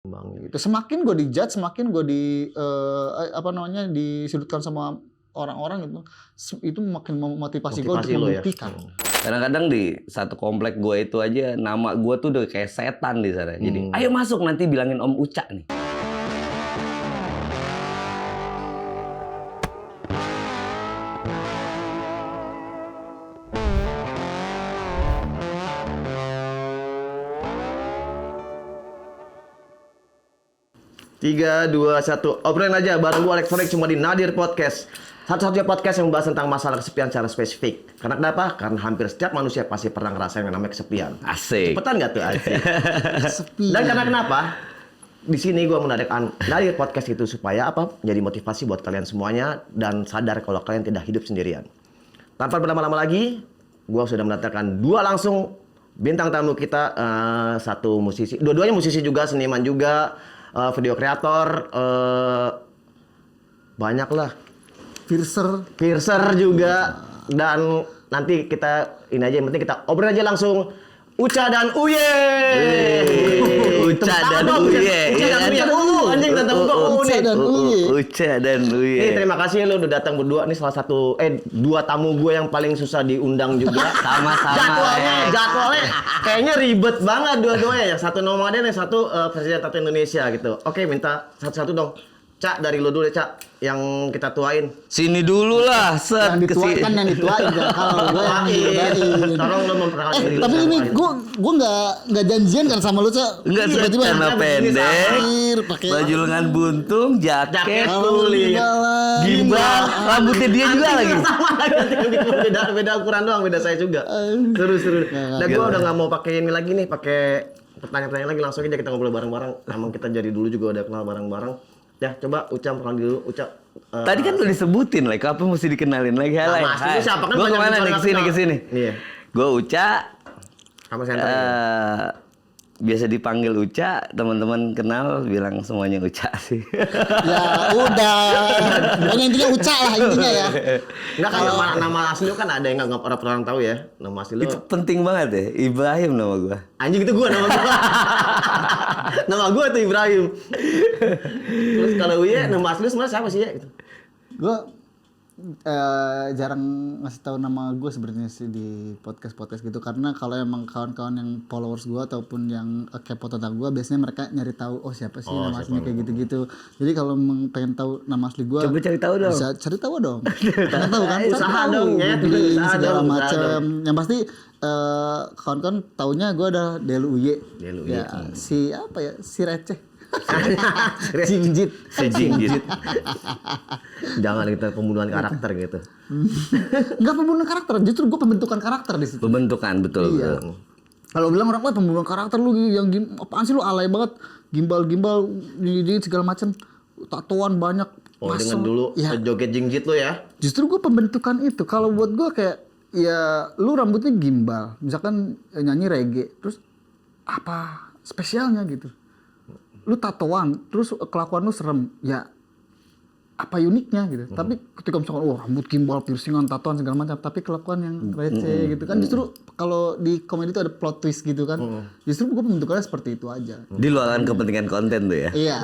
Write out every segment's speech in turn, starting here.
Gitu. Semakin gue dijudge, semakin gue disudutkan sama orang-orang gitu, itu makin memotivasi gue untuk membuktikan. Kadang-kadang di satu komplek gue itu aja nama gue tuh udah kayak setan di sana. Jadi ayo masuk nanti bilangin Om Uca nih. Tiga, dua, satu, obrolin aja bareng gue Alex Forex cuma di Nadir Podcast. Satu-satunya podcast yang membahas tentang masalah kesepian secara spesifik. Karena kenapa? Karena hampir setiap manusia pasti pernah ngerasain yang namanya kesepian. Asik. Cepetan gak tuh asik? Dan karena kenapa? Di sini gue menarikkan Nadir Podcast itu supaya apa? Jadi motivasi buat kalian semuanya dan sadar kalau kalian tidak hidup sendirian. Tanpa berlama-lama lagi, gue sudah mendatangkan dua langsung bintang tamu kita, satu musisi, dua-duanya musisi juga, seniman juga. Video kreator, banyak lah. Piercer juga. Dan nanti kita ini aja, yang penting kita obrol aja langsung. Uca dan Uye. Uca dan Uye. Anjing datang kok Uca dan Uye. Uca dan Uye. Nih, terima kasih lo udah datang berdua. Nih salah satu dua tamu gue yang paling susah diundang juga. Sama-sama. Jadwalnya kayaknya ribet banget dua-duanya. Yang satu nomaden, yang satu presiden Tato Indonesia gitu. Oke, minta satu-satu dong. Cak, dari lo dulu ya, Cak, yang kita tuain. Sini dulu lah, set. Yang dituain kan yang dituain. Kalau gue yang diudahin. Tolong lo memperkenalkan diri. Tapi ini gue nggak janjian kan sama lu, Cak. Enggak, Tiba-tiba celana pendek, pakai baju lengan buntung, jaket, kulit, gimbal, rambutnya dia juga lagi. Sama beda ukuran doang, beda saya juga. Seru. Dan gue udah nggak mau pakai ini lagi nih, pakai pertanyaan-pertanyaan lagi, langsung aja kita ngobrol bareng-bareng. Emang kita jadi dulu juga udah kenal bareng-bareng. Ya, coba Uca perkenalan dulu. Uca. Tadi kan udah disebutin, like apa mesti dikenalin lagi? Mas, itu siapa kan? Gue kemana nih? Kesini. Iya. Gue Uca. Sama center. Biasa dipanggil Uca, teman-teman kenal bilang semuanya Uca sih. Ya udah, pokoknya intinya Uca lah intinya ya. Enggak, kalau nama asli lu kan ada yang nggak orang tahu ya. Nama asli lu. Itu penting banget ya, Ibrahim nama gue. Anjing itu nama gue. Nama gue tuh Ibrahim. Terus kalau Uye, nama asli lu sebenarnya siapa sih ya? Gitu. Gue jarang ngasih tahu nama gue sebenarnya sih di podcast gitu, karena kalau emang kawan-kawan yang followers gue ataupun yang kepo tentang gue, biasanya mereka nyari tahu siapa sih nama aslinya kayak gitu. Jadi kalau pengen tahu nama asli gue, coba cari tahu dong. Bisa cari tahu dong. Pengen tahu kan? Usaha dong, segala macam. Yang pasti kawan-kawan taunya gue ada Delu Uye. Ya, si apa ya? Si receh. Jingjit. Jangan kita pembunuhan karakter gitu. Enggak pembunuhan karakter, justru gue pembentukan karakter di situ. Pembentukan betul. Iya. Kalau bilang orang pembunuhan karakter lu yang apaan sih, lu alay banget, gimbal ini segala macam, tatoan banyak. Dengan dulu joget jingjit lu ya. Justru gue pembentukan itu. Kalau buat gue kayak ya lu rambutnya gimbal, misalkan nyanyi reggae, terus apa spesialnya gitu. Lu tatoan, terus kelakuan lu serem, ya apa uniknya gitu. Tapi ketika misalkan rambut gimbal, piercingan, tatoan segala macam, tapi kelakuan yang receh gitu kan, justru kalau di komedi itu ada plot twist gitu kan. Justru gue pembentukannya seperti itu aja. Di luar kepentingan konten tuh ya. Iya.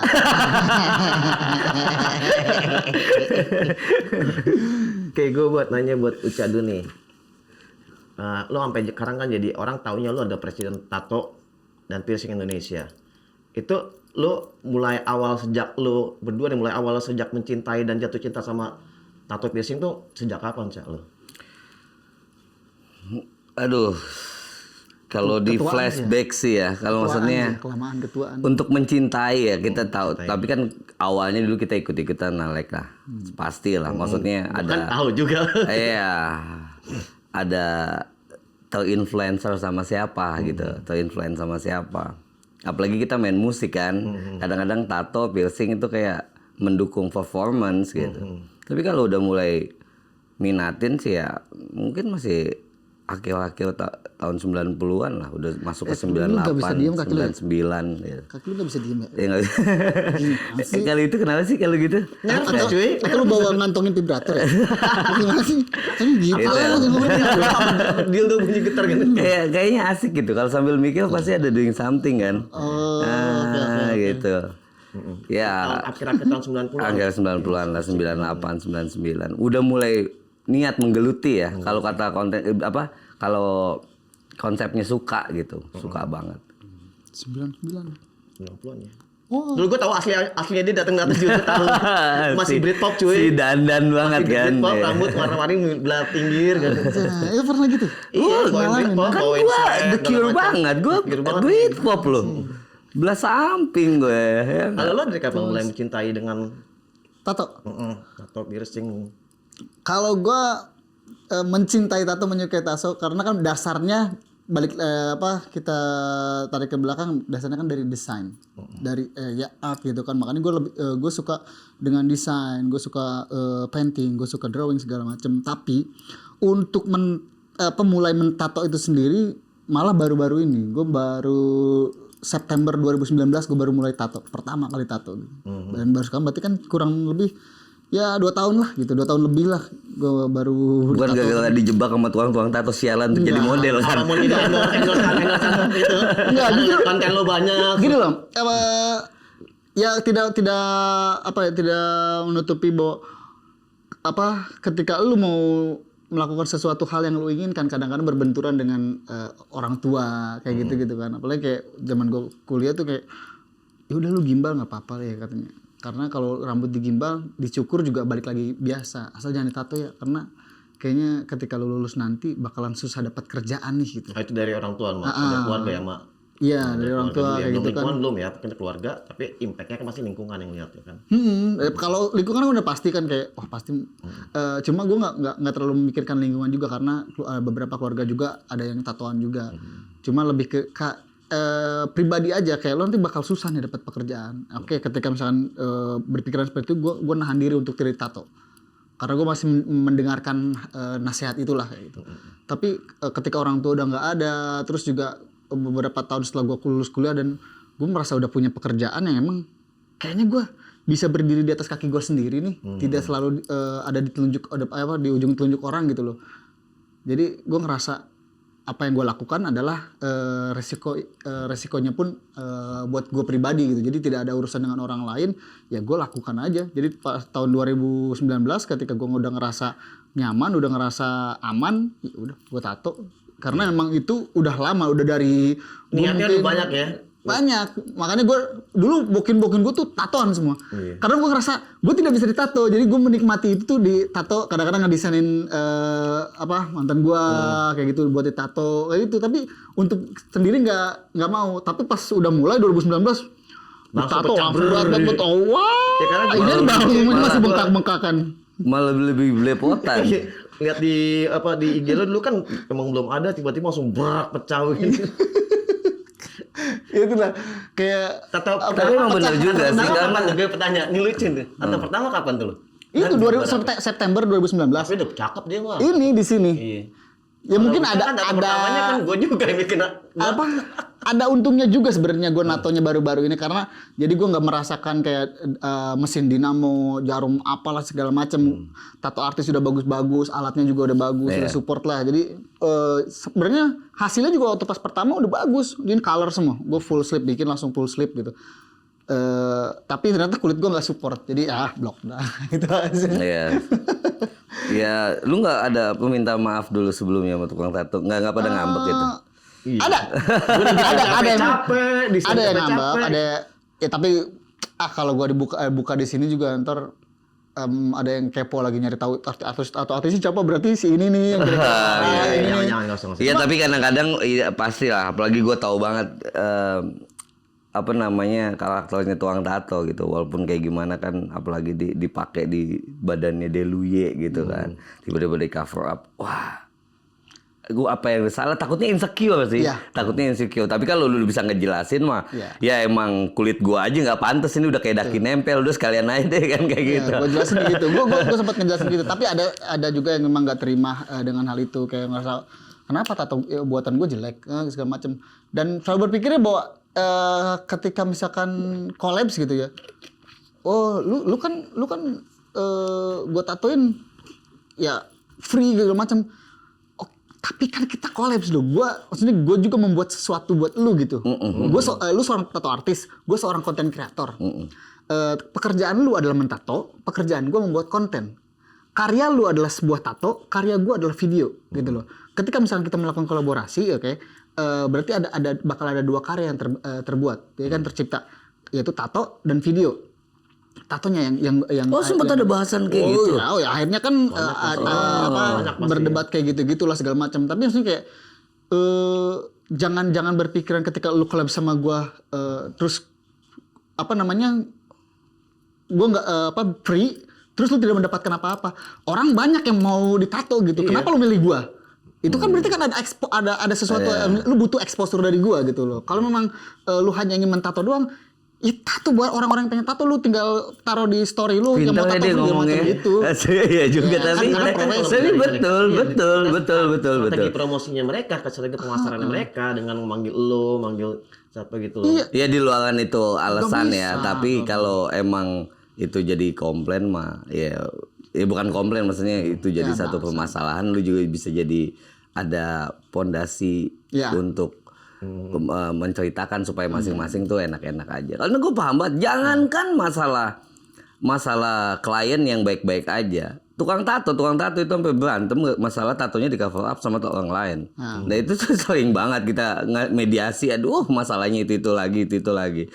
Kayak gue buat nanya buat Uca dulu nih. Lo sampai sekarang kan jadi orang taunya lo ada presiden tato dan piercing Indonesia. Itu lo mulai awal sejak lo berdua nih, mulai awal lo sejak mencintai dan jatuh cinta sama tato piercing tuh sejak kapan, Cak, lo? Aduh, kalau di flashback sih ya, kalau maksudnya kelamaan ketuaan. Untuk mencintai ya kita tahu, tapi kan awalnya dulu kita ikut-ikutan nalek lah, pasti lah. Maksudnya ada. Kan tahu juga. Iya, ada tahu influencer sama siapa gitu, tahu influencer sama siapa. Apalagi kita main musik kan, kadang-kadang tato, piercing itu kayak mendukung performance gitu. Tapi kalau udah mulai minatin sih ya, mungkin masih akil-akil tahun 90-an lah, udah masuk ke lu nggak bisa 98, diem, kaki lu ya? 99 gitu. Kaki lu nggak bisa diem ya? Ya nggak bisa. Kali itu kenapa sih kalau gitu? Nervous cuy. Atau lu bawa ngantongin vibrator ya? Gimana sih? Kan gitu Gitu ya. aja. Dildo bunyi getar gitu. Kayaknya asik gitu. Kalau sambil mikir pasti ada doing something kan. Oh, Gitu. Ya, Akhir-akhir tahun 90-an. akhir 90-an lah, 98, 99. Udah mulai niat menggeluti ya. Kalau kata konten kalau konsepnya suka gitu. Suka banget. 99. 90-an ya. Oh. Dulu gue tahu aslinya dia datang juga tahu. Masih Britpop cuy. Si dandan banget Masih kan. Britpop, Ya. rambut warna-warni belah pinggir kan. Ya pernah gitu. Iya, bawain Britpop, Kan bawain gua set, The Cure segala macam. banget. Gua Cure banget. Britpop loh. Belah samping gue. Ya. Kalau lo dari kapan mulai mencintai dengan Tato. atau piercing? Kalau gua mencintai tato, menyukai tato karena kan dasarnya balik kita tarik ke belakang, dasarnya kan dari desain, dari ya art gitu kan. Makanya gue suka dengan desain, gue suka painting, gue suka drawing segala macem. Tapi untuk pemulai mentato itu sendiri malah baru-baru ini. Gue baru September 2019 gue baru mulai tato, pertama kali tato gitu. Dan baru sekarang berarti kan kurang lebih ya 2 tahun lah gitu, 2 tahun lebih lah gue baru Bukan gara-gara dijebak sama tukang tato sialan untuk jadi model kan. Apa mau jadi endorse gitu? Enggak, justru Konten lo banyak. gini loh, ya tidak menutupi bahwa ketika lu mau melakukan sesuatu hal yang lu inginkan kadang-kadang berbenturan dengan orang tua kayak gitu kan. Apalagi kayak zaman gue kuliah tuh kayak ya udah lu gimbal nggak apa-apa ya katanya. Karena kalau rambut digimbal, dicukur juga balik lagi biasa. Asal jangan ditato ya, karena kayaknya ketika lu lulus nanti bakalan susah dapat kerjaan nih gitu. Nah, itu dari orang tua, Mak. Dari keluarga ya, Mak. Iya, dari orang tua kayak gitu kan. Lingkungan belum ya, mungkin keluarga, tapi impactnya kan pasti lingkungan yang lihat ya kan. Kalau lingkungan udah pasti kan kayak pasti. Cuma gue nggak terlalu memikirkan lingkungan juga karena beberapa keluarga juga ada yang tatoan juga. Cuma lebih ke pribadi aja kayak lo nanti bakal susah nih dapat pekerjaan. Oke, ketika misalkan berpikiran seperti itu, gue nahan diri untuk tidak tato. Karena gue masih mendengarkan nasihat itulah kayak gitu. Tapi ketika orang tua udah nggak ada, terus juga beberapa tahun setelah gue lulus kuliah dan gue merasa udah punya pekerjaan yang emang kayaknya gue bisa berdiri di atas kaki gue sendiri nih, tidak selalu ada di ujung telunjuk orang gitu loh. Jadi gue ngerasa apa yang gue lakukan adalah resikonya pun buat gue pribadi gitu. Jadi tidak ada urusan dengan orang lain, ya gue lakukan aja. Jadi pas tahun 2019 ketika gue udah ngerasa nyaman, udah ngerasa aman, ya udah gue tato. Karena memang itu udah lama, udah dari Niatnya udah banyak ya. Banyak, makanya gue dulu bokin gue tuh tatoan semua. Karena gue ngerasa gue tidak bisa ditato, jadi gue menikmati itu tuh di tato. Kadang-kadang ngedesainin mantan gue kayak gitu buat ditato kayak gitu. Tapi untuk sendiri nggak mau. Tapi pas udah mulai 2019 tato langsung berat. Wah, Ya, karena ini malah masih gua- bengkak-bengkakan. Malah lebih belepotan. Lihat di IG lo dulu kan emang belum ada, tiba-tiba langsung brak pecah gitu. Itu lah kayak Tato Tapi emang bener juga sih, kapan karena- tuh gue pertanyaan, ini lucu nih. Tato pertama kapan tuh lo? itu 2000 September 2019. Tapi udah cakep dia mah. Ini di sini. Iya. Ya mungkin Kalau kan tato pertamanya kan gue juga yang bikin ada untungnya juga sebenarnya gue natonya baru-baru ini karena jadi gue nggak merasakan kayak mesin dinamo, jarum apalah segala macam. Tato artis sudah bagus-bagus, alatnya juga udah bagus, udah support lah. Jadi sebenarnya hasilnya juga waktu pas pertama udah bagus, ini color semua. Gue full sleeve bikin langsung full sleeve gitu. Tapi ternyata kulit gue nggak support, jadi blok dah gitu aja. Iya. Ya, lu nggak ada peminta maaf dulu sebelumnya sama tukang tato? Nggak pada ngambek gitu? Ada yang capek, di sini ada yang capek. ngambek, ada ya tapi kalau gua buka di sini juga ntar ada yang kepo lagi nyari tahu artis siapa, berarti si ini nih yang Jangan, nggak usah. Iya, tapi kadang-kadang iya, pasti lah. Apalagi gue tahu banget karakternya tukang tato gitu. Walaupun kayak gimana kan, apalagi dipakai di badannya Deluye gitu kan. Tiba-tiba di cover up. Wah, gue apa yang salah? Takutnya insecure sih. Iya. Takutnya insecure. Tapi kalau lu bisa ngejelasin mah, Iya. ya emang kulit gua aja nggak pantas, ini udah kayak daki nempel, udah sekalian aja deh kan kayak gitu. Gue jelasin gitu, gue sempat ngejelasin gitu. Tapi ada juga yang memang nggak terima dengan hal itu, kayak ngerasa kenapa tato buatan gue jelek segala macem. Dan selalu berpikirnya bahwa ketika misalkan collabs gitu ya, oh lu kan gue tatoin ya free segala macam. Oh, tapi kan kita collabs loh. Maksudnya gue juga membuat sesuatu buat lu gitu. Lu seorang tato artis, gue seorang konten kreator. Pekerjaan lu adalah mentato, pekerjaan gue membuat konten. Karya lu adalah sebuah tato, karya gue adalah video gitu loh. Ketika misalnya kita melakukan kolaborasi, berarti bakal ada 2 karya yang terbuat, ya kan, tercipta, yaitu tato dan video. Tatonya yang sempat ada bahasan kayak gitu. Ya akhirnya kan berdebat kayak gitu-gitulah segala macam. Tapi maksudnya kayak jangan berpikiran ketika lu collab sama gua terus gua nggak free, terus lu tidak mendapatkan apa-apa. Orang banyak yang mau ditato gitu. Kenapa lu milih gua? Itu kan berarti kan ada sesuatu, lu butuh exposure dari gua gitu loh. Kalau memang lu hanya ingin mentato doang, ya tato buat orang-orang yang pengen tato, lu tinggal taruh di story lu yang mau tato segala macam gitu. Iya juga, tapi betul. Strategi promosinya mereka, strategi pemasaran mereka dengan manggil siapa gitu loh. Iya, di luaran itu alasan ya, tapi kalau emang itu jadi komplain mah ya bukan komplain, maksudnya itu jadi satu permasalahan. Lu juga bisa jadi ada pondasi untuk menceritakan supaya masing-masing tuh enak-enak aja. Karena gue paham banget, jangankan masalah klien yang baik-baik aja, tukang tato itu sampai berantem masalah tatonya di cover up sama orang lain. Nah itu tuh sering banget kita mediasi, aduh masalahnya itu lagi.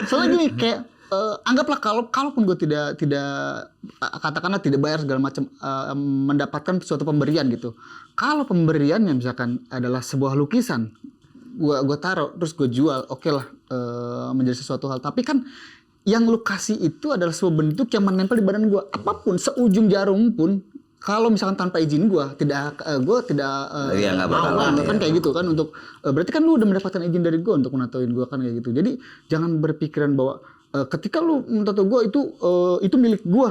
Soalnya gini, kayak anggaplah kalaupun gue tidak katakanlah tidak bayar segala macam, mendapatkan suatu pemberian gitu. Kalau pemberiannya misalkan adalah sebuah lukisan, gue taruh terus gue jual, oke lah, menjadi sesuatu hal. Tapi kan yang lu kasih itu adalah sebuah bentuk yang menempel di badan gue. Apapun seujung jarum pun, kalau misalkan tanpa izin gue tidak nggak bakal kan kayak gitu kan, untuk berarti kan lu udah mendapatkan izin dari gue untuk menatoin gue kan kayak gitu. Jadi jangan berpikiran bahwa ketika lu mentato gue itu milik gue.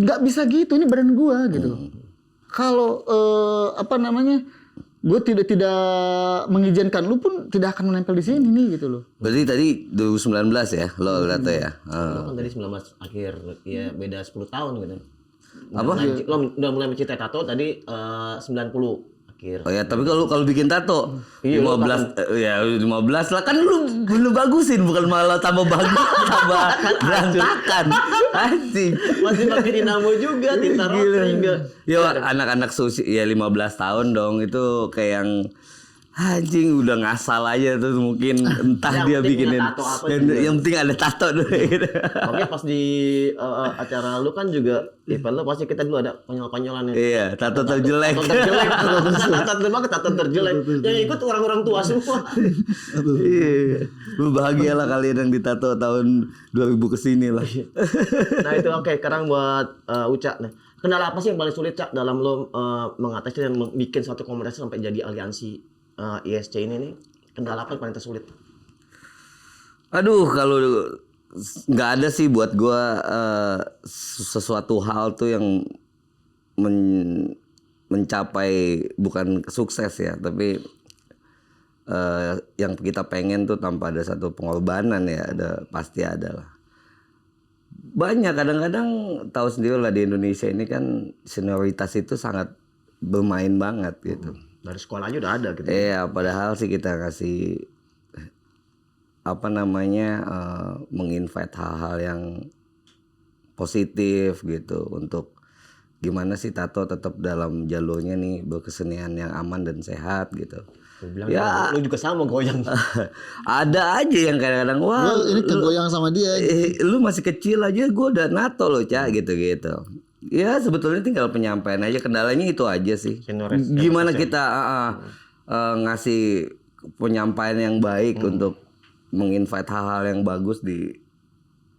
Nggak bisa gitu, ini badan gue gitu. Kalau gue tidak mengizinkan, lu pun tidak akan menempel di sini nih gitu loh. Berarti tadi 2019 ya lo tato ya? Lo kan dari 19 akhir, ya beda 10 tahun gitu. Apa? Lo udah mulai mencintai tato tadi 90 akhir. Oh ya, tapi kalau bikin tato 15 lah kan lu bagusin, bukan malah tambah bagus, tambah berantakan. Anjing. Masih pakai dinamo juga, tinta roti juga. Yo, anak-anak susi ya 15 tahun dong, itu kayak yang anjing udah ngasal aja tuh, mungkin entah dia bikinin yang penting ada tato dulu gitu. Oke, pas di acara lu kan juga event lu pasti kita dulu ada konyol-konyolan ya. Iya, tato terjelek. Tato terjelek. Yang ikut orang-orang tua semua. Iya. Lu bahagia lah kalian yang ditato tahun 2000 kesini lah. Nah itu oke, sekarang buat Uca. Nah, kendala apa sih yang paling sulit, Cak, dalam lo mengatasi dan bikin suatu komunitas sampai jadi aliansi ISC ini nih? Kendala apa yang paling tersulit? Aduh, kalau nggak ada sih buat gue sesuatu hal tuh yang mencapai bukan sukses ya, tapi yang kita pengen tuh tanpa ada satu pengorbanan ya, pasti ada lah. Banyak, kadang-kadang tahu sendiri lah di Indonesia ini kan senioritas itu sangat bermain banget gitu. Dari sekolah aja udah ada gitu. Iya, padahal sih kita kasih menginvite hal-hal yang positif gitu, untuk gimana sih tato tetap dalam jalurnya nih berkesenian yang aman dan sehat gitu. Bilang ya, lu juga sama goyang. Ada aja yang kadang-kadang wah ini kegoyang sama dia. Lu masih kecil aja gue udah nato lo, Cak, gitu. Ya sebetulnya tinggal penyampaian aja, kendalanya itu aja sih. Gimana kita ngasih penyampaian yang baik untuk menginvite hal-hal yang bagus di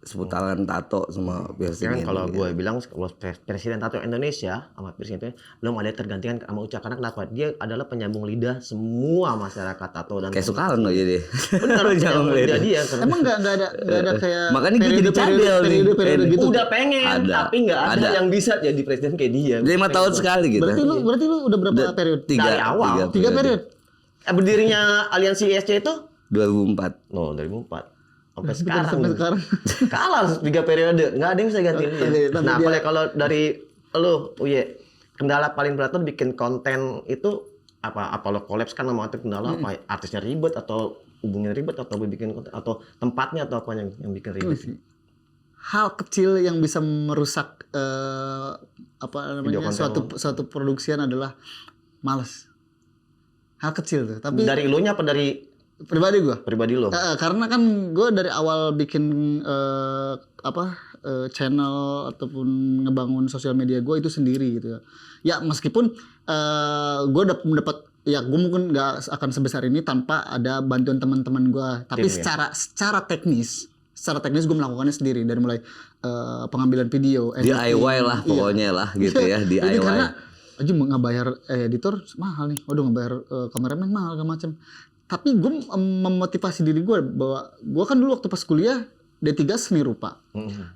seputaran tato sama piercing. Ya kan ini, kalau gitu. gue bilang kalau presiden tato Indonesia sama piercing itu belum ada tergantikan sama Uca, karena kenapa? Dia adalah penyambung lidah semua masyarakat tato dan Kayak Soekarno jadi. benar penyambung lidah dia. Emang nggak ada kayak Makanya gue jadi cadel nih. periode gitu. Udah pengen Ada. tapi nggak ada yang bisa jadi presiden kayak dia. 5 tahun sekali gitu. Berarti lu udah berapa periode? Dari awal. 3 periode. Berdirinya Aliansi ISC itu 2004. no 2004 sampai Sampai sekarang. kalah 3 periode, nggak ada yang bisa gantiin dia. Tapi Nah, dia- apalagi kalau dari lu, Uye, kendala paling berat tuh bikin konten itu apa? Apa lo kolaps kan sama artis kendala apa? Artisnya ribet atau hubungin ribet atau bikin konten atau tempatnya atau apa yang bikin ribet? Hal kecil yang bisa merusak apa Video namanya konten suatu produksian adalah malas. Hal kecil tuh, tapi Dari lu nya apa dari pribadi gua. pribadi lo? Karena kan gue dari awal bikin channel ataupun ngebangun sosial media gue itu sendiri gitu ya. Ya meskipun gue dapat ya gue mungkin nggak akan sebesar ini tanpa ada bantuan teman-teman gue. Tapi Tim, ya? secara teknis gue melakukannya sendiri dari mulai pengambilan video, DIY lah pokoknya lah gitu ya, Jadi DIY. karena aja nggak bayar editor mahal nih, waduh nggak bayar kameramen mahal segala macam. Tapi gue memotivasi diri gue bahwa gue kan dulu waktu pas kuliah D3 seni rupa.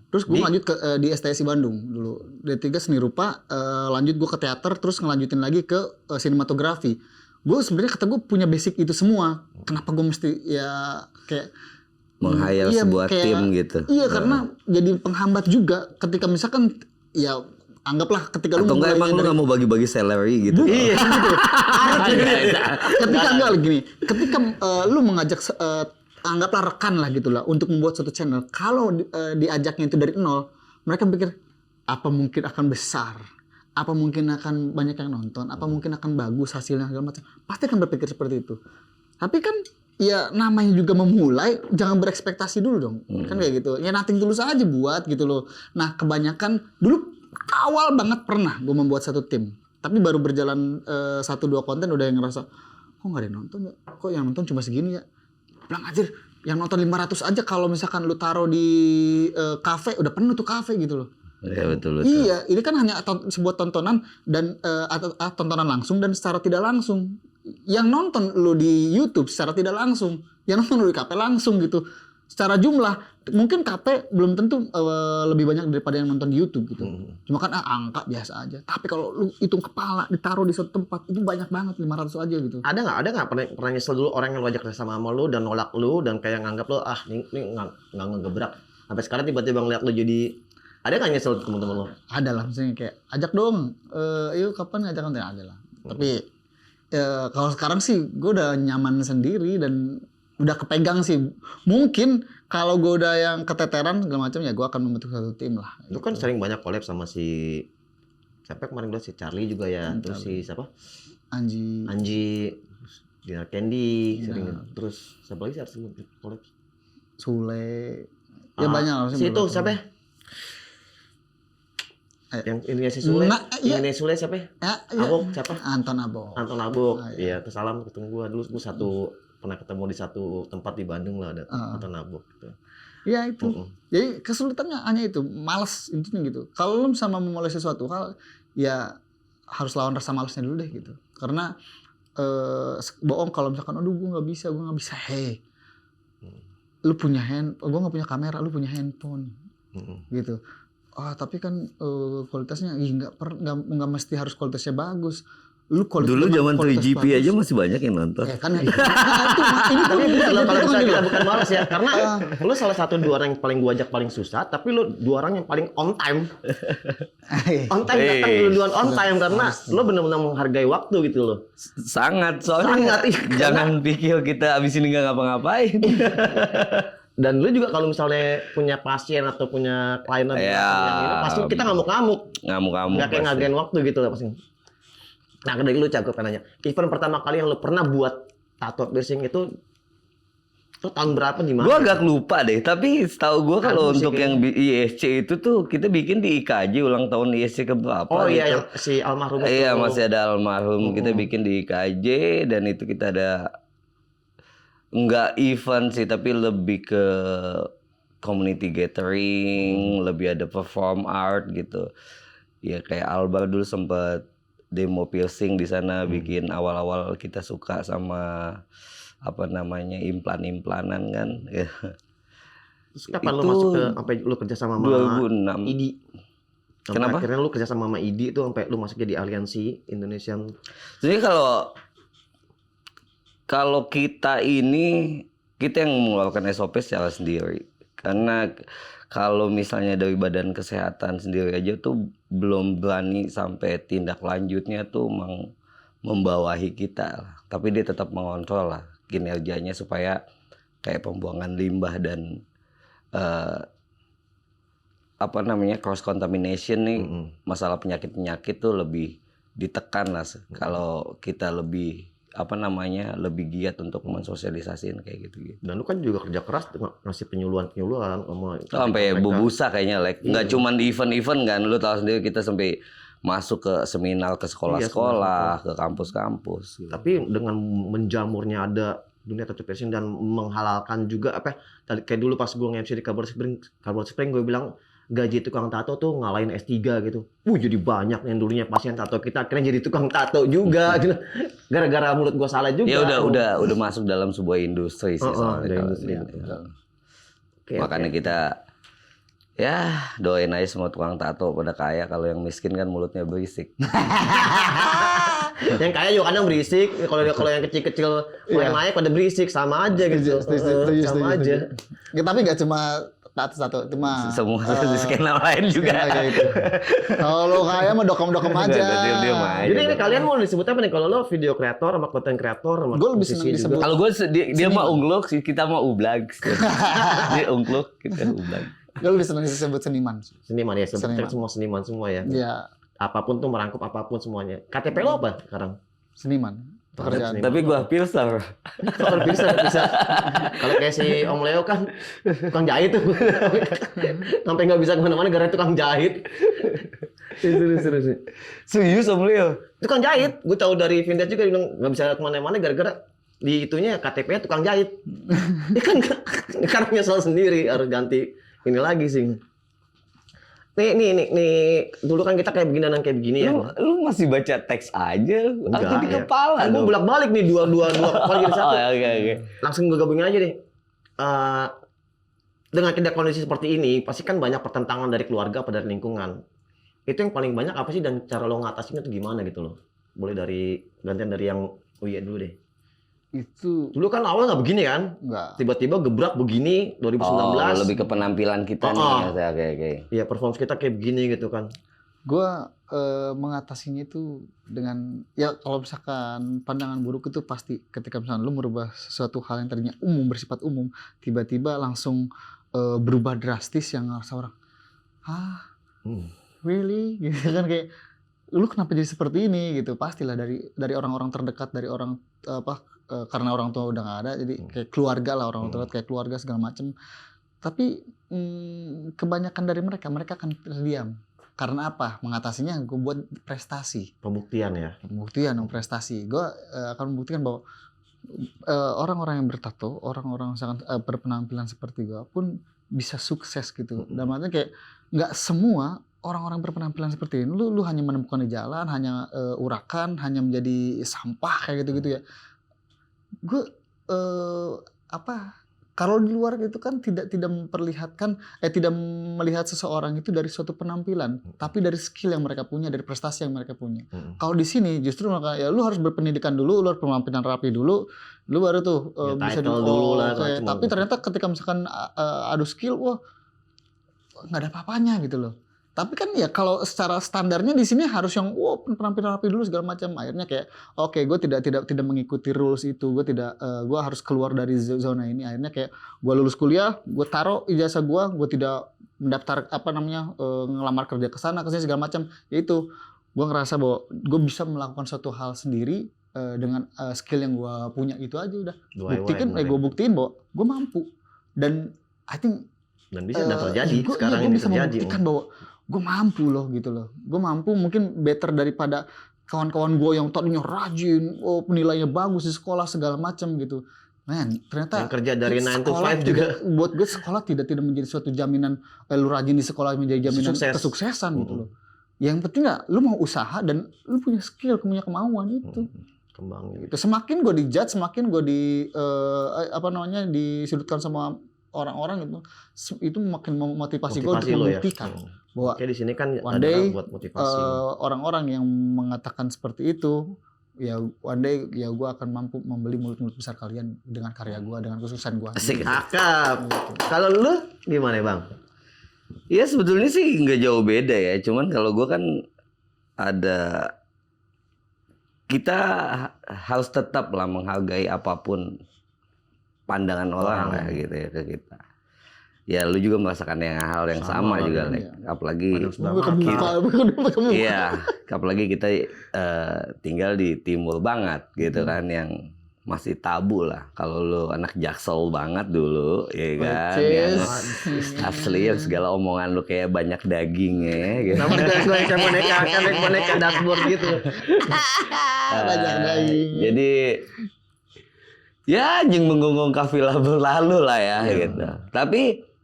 Terus gue lanjut ke di STSI Bandung dulu. D3 seni rupa, lanjut gue ke teater, terus ngelanjutin lagi ke sinematografi. Gue sebenarnya kata gue punya basic itu semua. Kenapa gue mesti ya kayak Meng-hire sebuah tim gitu. Iya, karena jadi penghambat juga ketika misalkan ya anggaplah ketika lu Atau enggak emang lu nggak mau bagi-bagi salary gitu? Iya. ketika enggak gini, ketika lu mengajak anggaplah rekan lah gitulah untuk membuat suatu channel, kalau diajaknya itu dari nol, mereka pikir apa mungkin akan besar, apa mungkin akan banyak yang nonton, apa mungkin akan bagus hasilnya segala macam, pasti akan berpikir seperti itu. Tapi kan ya namanya juga memulai, jangan berekspektasi dulu dong, kan kayak gitu. Ya nothing tulus aja buat gitu loh. Nah kebanyakan dulu awal banget pernah gue membuat satu tim, tapi baru berjalan 1-2 konten udah yang ngerasa kok nggak ada yang nonton ya, kok yang nonton cuma segini ya. Bilang anjir, yang nonton 500 aja kalau misalkan lu taruh di kafe udah penuh tuh kafe gitu loh. Iya betul. Iya, ini kan hanya sebuah tontonan dan tontonan langsung dan secara tidak langsung. Yang nonton lu di YouTube secara tidak langsung, yang nonton lu di KP langsung gitu. Secara jumlah mungkin KP belum tentu lebih banyak daripada yang nonton di YouTube gitu. Cuma kan angka biasa aja. Tapi kalau lu hitung kepala ditaruh di suatu tempat itu banyak banget 500 aja gitu. Ada nggak pernah nyesel dulu orang yang lu ajak sama lu dan nolak lu dan kayak nganggap lu ini nggak ngegebrak sampai sekarang tiba-tiba ngeliat lu jadi ada nggak nyesel teman-teman lu? Ada lah misalnya kayak ajak dong, yuk kapan ngajak konten ada lah. Tapi kalau sekarang sih gue udah nyaman sendiri dan udah kepegang sih. Mungkin kalau gue udah yang keteteran segala macam ya gue akan membentuk satu tim lah. Lu kan sering banyak collab sama si siapa kemarin bilang si Charlie juga ya, terus si siapa? Anji. Terus Dinar Candy sering, terus siapa lagi sih artis collab? Sule. Ya banyak lah. Si itu siapa? Yang ininya si Sule. Nah, iya. Yang ininya Sule siapa? Ya, iya. Abok siapa? Anton Abok. Anton Abok. Iya, terus salam ketemu gua dulu pernah ketemu di satu tempat di Bandung lah ada Anton Abok gitu. Ya itu. Jadi kesulitannya hanya itu, malas intinya gitu. Kalau lu sama memulai sesuatu hal, ya harus lawan rasa malasnya dulu deh gitu. Karena bohong kalau misalkan, aduh gue nggak bisa. Hey, lu punya gue nggak punya kamera, lu punya handphone, gitu. Tapi kan kualitasnya nggak mesti harus kualitasnya bagus. Lu Dulu zaman 3GP aja masih banyak yang nonton. Kan ini Tapi pun kalau misalnya kita bukan malas ya, karena lu salah satu 2 orang yang paling gua ajak paling susah, tapi lu 2 orang yang paling on time. On time datang duluan on time karena lu benar-benar menghargai waktu gitu loh. Sangat, soalnya jangan pikir kita abis ini nggak ngapa-ngapain. Dan lu juga kalau misalnya punya pasien atau punya klien yang ini, pasti kita ngamuk-ngamuk. Nggak kayak ngagain waktu gitu loh pasti. Nah, dari lu Cak, gue pengen nanya. Event pertama kali yang lu pernah buat tato piercing itu tahun berapa di mana? Gue agak lupa deh, tapi setahu gue kalau untuk yang ISC itu tuh kita bikin di IKJ ulang tahun ISC ke berapa? Oh iya, gitu. yang si almarhum itu. Iya, masih ada almarhum. Kita bikin di IKJ dan itu kita ada nggak event sih, tapi lebih ke community gathering, lebih ada perform art gitu. Ya kayak Albar dulu sempet demo piercing di sana, bikin awal-awal kita suka sama apa namanya implan-implanan kan. Ya. Terus kapan lu Itu masuk ke sampai lu kerja sama 2006. IDI? Sampai Kenapa? akhirnya lu kerja sama IDI itu sampai lu masuk jadi aliansi Indonesian. Jadi kalau kita yang mengeluarkan SOP secara sendiri. Karena kalau misalnya dari Badan Kesehatan sendiri aja tuh belum berani sampai tindak lanjutnya tuh membawahi kita lah. Tapi dia tetap mengontrol lah kinerjanya supaya kayak pembuangan limbah dan cross contamination nih, masalah penyakit tuh lebih ditekan lah. Kalau kita lebih lebih giat untuk mensosialisasiin kayak gitu. Dan lu kan juga kerja keras ngasih penyuluhan sama Sampai mereka. bubusa kayaknya, nggak cuma di event-event kan, lu tahu sendiri kita sampai masuk ke seminar ke sekolah-sekolah, ke kampus-kampus. Gitu. Tapi dengan menjamurnya ada dunia tattoo piercing dan menghalalkan juga kayak dulu pas gue nge-MC di Carbon Spring gue bilang gaji tukang tato tuh ngalahin S3 gitu. Jadi banyak yang dulunya pasien tato kita akhirnya jadi tukang tato juga gitu. Gara-gara mulut gue salah juga. Ya udah masuk dalam sebuah industri sih soalnya. Industri. Makanya kita ya doain aja semua tukang tato pada kaya, kalau yang miskin kan mulutnya berisik. Yang kaya juga kadang berisik, kalau yang kecil-kecil mulai naik pada berisik, sama aja gitu. Sama aja. Ya, tapi nggak cuma tato satu, cuma semua di skena lain juga. Gitu. Kalau lo kaya mah dokem-dokem aja. Jadi ini kalian mau disebut apa nih? Kalau lo video kreator sama content kreator sama gue lebih senang disebut. Kalau gue dia mah ungluk, kita mah ublag. Dia ungluk, kita ublag. Gue lebih senang disebut seniman. Seniman ya, sebetulnya semua seniman semua ya. Iya. Apapun tuh merangkup apapun semuanya. KTP lo apa sekarang? Seniman. Pekerjaan. Tapi gua piercer. Kalau bisa. Kalau kayak si Om Leo kan tukang jahit tuh. Sampai nggak bisa kemana-mana gara-gara tukang jahit. Serius. Serius Om Leo? Tukang jahit. Gue tahu dari vintage juga bilang nggak bisa kemana-mana gara-gara di itunya KTP-nya tukang jahit. Dia kan karena nyesel sendiri harus ganti ini lagi sih. Nih, dulu kan kita kayak begini dan kayak begini ya. Lu masih baca teks aja? Atau di kepala? Gue bolak-balik nih dua kepala jadi satu. Oke. Langsung gue gabungin aja deh. Dengan tidak kondisi seperti ini, pasti kan banyak pertentangan dari keluarga apa dari lingkungan. Itu yang paling banyak apa sih dan cara lo ngatasinnya tuh gimana gitu loh? Boleh dari gantian dari yang dulu deh. Itu dulu kan awal nggak begini kan? Nggak. Tiba-tiba gebrak begini 2019. Lebih ke penampilan kita nih. Oke. Iya, performance kita kayak begini gitu kan. Gue mengatasinya itu dengan ya kalau misalkan pandangan buruk itu pasti ketika misalkan lu merubah sesuatu hal yang tadinya umum, bersifat umum, tiba-tiba langsung berubah drastis yang ngerasa orang really gitu kan, kayak lu kenapa jadi seperti ini gitu. Pastilah dari orang-orang terdekat, dari orang karena orang tua udah nggak ada, jadi kayak keluarga lah, orang terdekat kayak keluarga segala macem. Tapi kebanyakan dari mereka akan terdiam. Karena apa? Mengatasinya gue buat prestasi. Pembuktian ya? Pembuktian dong, prestasi. Gue akan membuktikan bahwa orang-orang yang bertato, orang-orang misalkan berpenampilan seperti gue pun bisa sukses gitu. Dan maksudnya kayak nggak semua orang-orang berpenampilan seperti ini lu hanya menemukan di jalan, hanya urakan, hanya menjadi sampah kayak gitu-gitu ya. Gue kalau di luar itu kan tidak memperlihatkan tidak melihat seseorang itu dari suatu penampilan, tapi dari skill yang mereka punya, dari prestasi yang mereka punya. Kalau di sini justru mereka ya lu harus berpendidikan dulu, lu harus penampilan rapi dulu, lu baru tuh bisa dulu lah. Tapi ternyata ketika misalkan adu skill, wah nggak ada apa-apanya gitu loh. Tapi kan ya kalau secara standarnya di sini harus yang penampilan rapi dulu segala macam. Akhirnya kayak oke, gue tidak mengikuti rules itu. Gue harus keluar dari zona ini. Akhirnya kayak gue lulus kuliah, gue taruh ijazah gue tidak mendaftar ngelamar kerja ke sana kesini segala macam. Yaitu gue ngerasa bahwa gue bisa melakukan suatu hal sendiri dengan skill yang gue punya itu aja udah. Gue buktiin bahwa gue mampu. Dan I think dan bisa terjadi sekarang gue ini bisa terjadi. Membuktikan bahwa gue mampu loh gitu loh. Gue mampu mungkin better daripada kawan-kawan gue yang tadinya rajin, penilainya bagus di sekolah segala macam gitu. ternyata Yang kerja dari 9 to sekolah 5 juga. buat gue sekolah tidak menjadi suatu jaminan lu rajin di sekolah menjadi jaminan Sukses. kesuksesan gitu loh. Yang penting nggak lu mau usaha dan lu punya skill, punya kemauan itu. Kembang Gitu. Semakin gue dijudge, semakin gue disudutkan sama orang-orang gitu, itu makin memotivasi gue untuk Motivasi lo ya. membuktikan bahwa Oke, di sini kan one adalah day buat motivasi. orang-orang yang mengatakan seperti itu, ya one day ya gue akan mampu membeli mulut-mulut besar kalian dengan karya gue, dengan kesuksesan gue. Asik. Cakep. Kalau lu gimana, Bang? Ya sebetulnya sih nggak jauh beda ya. Cuman kalau gue kan ada, kita harus tetap lah menghargai apapun pandangan orang lah gitu ya ke kita. Ya lu juga merasakan hal yang sama juga, kan, Lek. Apalagi iya, apalagi kita tinggal di timur banget gitu kan, yang masih tabu lah. Kalau lu anak Jaksel banget dulu, ya kan, yang asli yang segala omongan lu kayak banyak dagingnya gitu. Sama kayak boneka dashboard gitu. Banyak daging. Jadi ya anjing menggonggong kafilah berlalu lah ya gitu. Tapi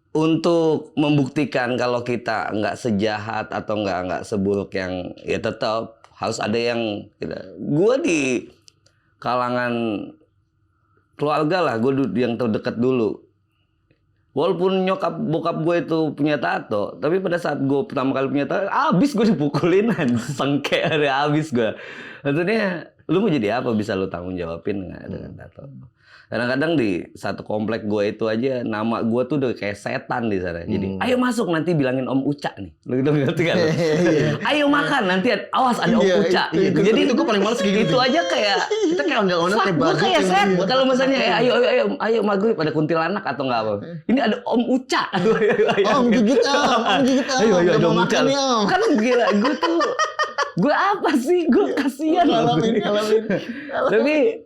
untuk membuktikan kalau kita nggak sejahat atau nggak seburuk yang, ya tetap harus ada yang gitu. Gue di kalangan keluarga lah, gue yang terdekat dulu. Walaupun nyokap bokap gue itu punya tato, tapi pada saat gue pertama kali punya tato, abis gue dipukulin, sengke ada abis gue. Maksudnya, lu mau jadi apa, bisa lu tanggung jawabin nggak dengan tato? Kadang-kadang di satu komplek gue itu aja, nama gue tuh udah kayak setan di sana. Jadi, ayo masuk nanti bilangin Om Uca nih. Lu gitu ngerti kan? Ayo makan nanti, awas ada Om Uca. Jadi itu gue paling males kayak gitu. itu aja kayak Kita kayak ondel-ondel kayak gue badut. kayak set. Kalau misalnya ayo maghrib ada kuntilanak atau enggak apa. Ini ada Om Uca. Om gigit om gigit om. Ayo Udah ada mau Om Uca. makan nih om. Kan gila, gue apa sih? Gue kasihan Ngalamin. Tapi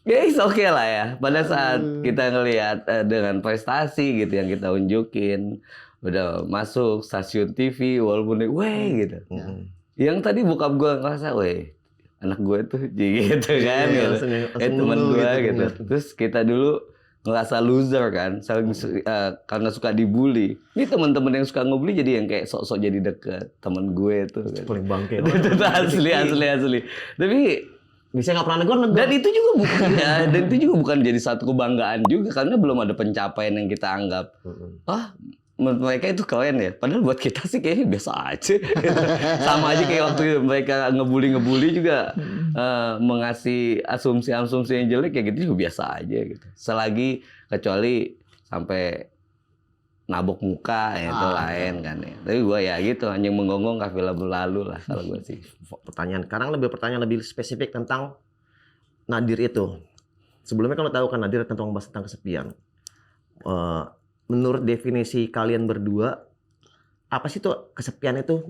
ya it's okay lah ya. Pada saat kita ngelihat dengan prestasi gitu yang kita unjukin, udah masuk stasiun TV walaupun weh gitu. Yang tadi bokap gue ngerasa, weh anak gue tuh gitu kan, gitu. Teman gue gitu. Terus kita dulu ngerasa loser kan, karena suka dibully. Ini teman-teman yang suka ngebully jadi yang kayak sok-sok jadi deket teman gue tuh. Kan. Paling bangke. Itu asli. Tapi bisa nggak pernah negor. dan itu juga bukan dan itu juga bukan jadi satu kebanggaan juga karena belum ada pencapaian yang kita anggap menurut mereka itu keren ya, padahal buat kita sih kayaknya biasa aja. Sama aja kayak waktu mereka ngebully juga mengasih asumsi yang jelek kayak gitu juga biasa aja gitu, selagi kecuali sampai nabok muka ya itu lain kan ya. Tapi gue ya gitu, hanya menggonggong kafilah berlalu lah kalau gue sih. Pertanyaan lebih spesifik tentang Nadir itu. Sebelumnya kan lo tahu kan Nadir tentang membahas tentang kesepian. Menurut definisi kalian berdua, apa sih tuh kesepian itu?